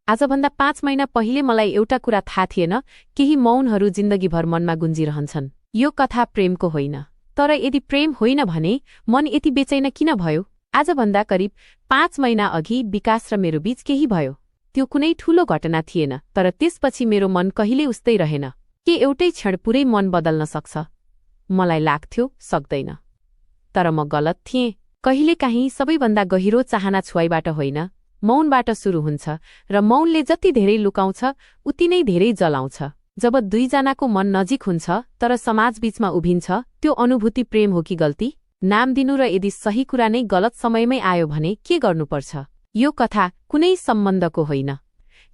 आजभन्दा 5 महिना पहिले मलाई एउटा कुरा थाहा थिएन, केही मौनहरू जिन्दगीभर मनमा गुन्जिरहन्छन्। यो कथा प्रेमको होइन। तर यदि प्रेम होइन भने मन यति बेचैन किन भयो? आजभन्दा करिब 5 महिना अघि विकास र मेरो बीच केही भयो। त्यो कुनै ठूलो घटना थिएन, तर त्यसपछि मेरो मन कहिले उस्तै रहेन। के एउटै क्षण पुरै मन बदल्न सक्छ? मलाई लाग्थ्यो सक्दैन। तर म गलत थिएँ। कहिलेकाहीँ सबैभन्दा गहिरो चाहना छुवाईबाट होइन, मौनबाट सुरु हुन्छ र मौनले जति धेरै लुकाउँछ उति नै धेरै जलाउँछ। जब दुईजनाको मन नजिक हुन्छ तर समाजबीचमा उभिन्छ, त्यो अनुभूति प्रेम हो कि गल्ती? नाम दिनु र यदि सही कुरा नै गलत समयमै आयो भने के गर्नुपर्छ? यो कथा कुनै सम्बन्धको होइन।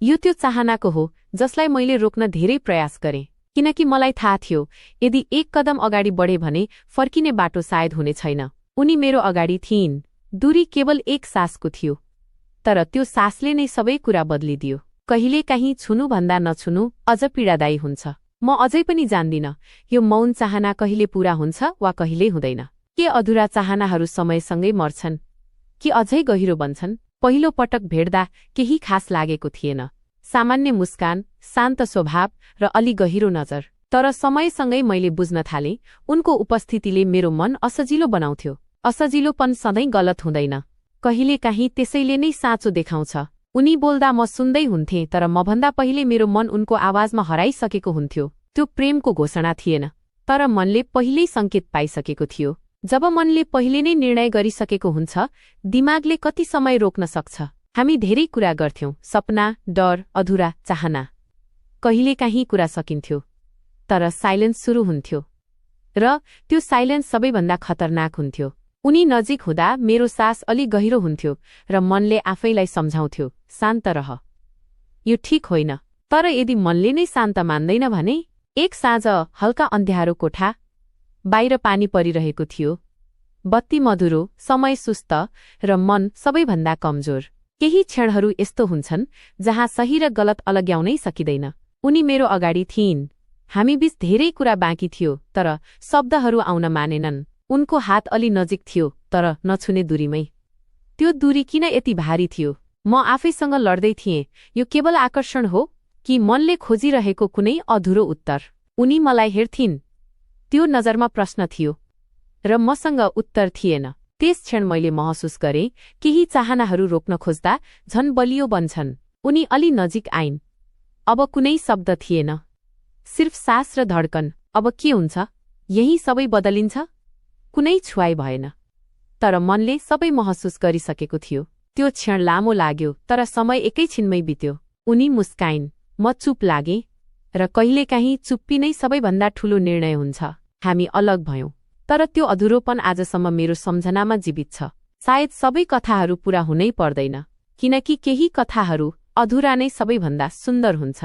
यो त्यो चाहनाको हो जसलाई मैले रोक्न धेरै प्रयास गरेँ, किनकि मलाई थाहा थियो यदि एक कदम अगाडि बढे भने फर्किने बाटो सायद हुने छैन। उनी मेरो अगाडि थिइन्। दूरी केवल एक सासको थियो, तर त्यो सासले नै सबै कुरा बदलिदियो। कहिलेकाहीँ छुनुभन्दा नछुनु अझ पीडादायी हुन्छ। म अझै पनि जान्दिन यो मौन चाहना कहिले पूरा हुन्छ वा कहिले हुँदैन। के अधुरा चाहनाहरू समयसँगै मर्छन् कि अझै गहिरो बन्छन्? पहिलो पटक भेट्दा केही खास लागेको थिएन। सामान्य मुस्कान, शान्त स्वभाव र अलि गहिरो नजर। तर समयसँगै मैले बुझ्न थालेँ उनको उपस्थितिले मेरो मन असजिलो बनाउँथ्यो। असजिलोपन सधैँ गलत हुँदैन, कहिलेकाहीँ त्यसैले नै साँचो देखाउँछ। उनी बोल्दा म सुन्दै हुन्थेँ, तर मभन्दा पहिले मेरो मन उनको आवाजमा हराइसकेको हुन्थ्यो। त्यो प्रेमको घोषणा थिएन, तर मनले पहिल्यै सङ्केत पाइसकेको थियो। जब मनले पहिले नै निर्णय गरिसकेको हुन्छ, दिमागले कति समय रोक्न सक्छ? हामी धेरै कुरा गर्थ्यौं, सपना, डर, अधुरा चाहना। कहिलेकाहीँ कुरा सकिन्थ्यो, तर साइलेन्स सुरु हुन्थ्यो र त्यो साइलेन्स सबैभन्दा खतरनाक हुन्थ्यो। उनी नजिक हुँदा मेरो सास अलि गहिरो हुन्थ्यो र मनले आफैलाई सम्झाउँथ्यो, शान्त रह, यो ठीक होइन। तर यदि मनले नै शान्त मान्दैन भने? एक साँझ हल्का अन्ध्यारो कोठा, बाहिर पानी परिरहेको थियो, बत्ती मधुरो, समय सुस्त र मन सबैभन्दा कमजोर। केही क्षणहरू यस्तो हुन्छन् जहाँ सही र गलत अलग्याउनै सकिँदैन। उनी मेरो अगाडि थिइन्। हामी बीच धेरै कुरा बाँकी थियो, तर शब्दहरू आउन मानेनन्। उनको हात अलि नजिक थियो, तर नछुने दूरीमै। त्यो दूरी किन यति भारी थियो? म आफैसँग लड्दै थिएँ, यो केवल आकर्षण हो कि मनले खोजिरहेको कुनै अधुरो उत्तर? उनी मलाई हेर्थिन्, त्यो नजरमा प्रश्न थियो र मसँग उत्तर थिएन। त्यस क्षण मैले महसुस गरेँ केही चाहनाहरू रोक्न खोज्दा झन बलियो बन्छन्। उनी अलि नजिक आइन्। अब कुनै शब्द थिएन, सिर्फ सास र धड्कन। अब के हुन्छ? यही सबै बदलिन्छ? कुनै छुवाई भएन, तर मनले सबै महसुस गरिसकेको थियो। त्यो क्षण लामो लाग्यो, तर समय एकैछिनमै बित्यो। उनी मुस्काइन्, म चुप लागेँ, र कहिलेकाहीँ चुप्पी नै सबैभन्दा ठूलो निर्णय हुन्छ। हामी अलग भयौं, तर त्यो अधुरोपन आजसम्म मेरो सम्झनामा जीवित छ। सायद सबै कथाहरू पूरा हुनै पर्दैन, किनकि केही कथाहरू अधुरा नै सबैभन्दा सुन्दर हुन्छन्।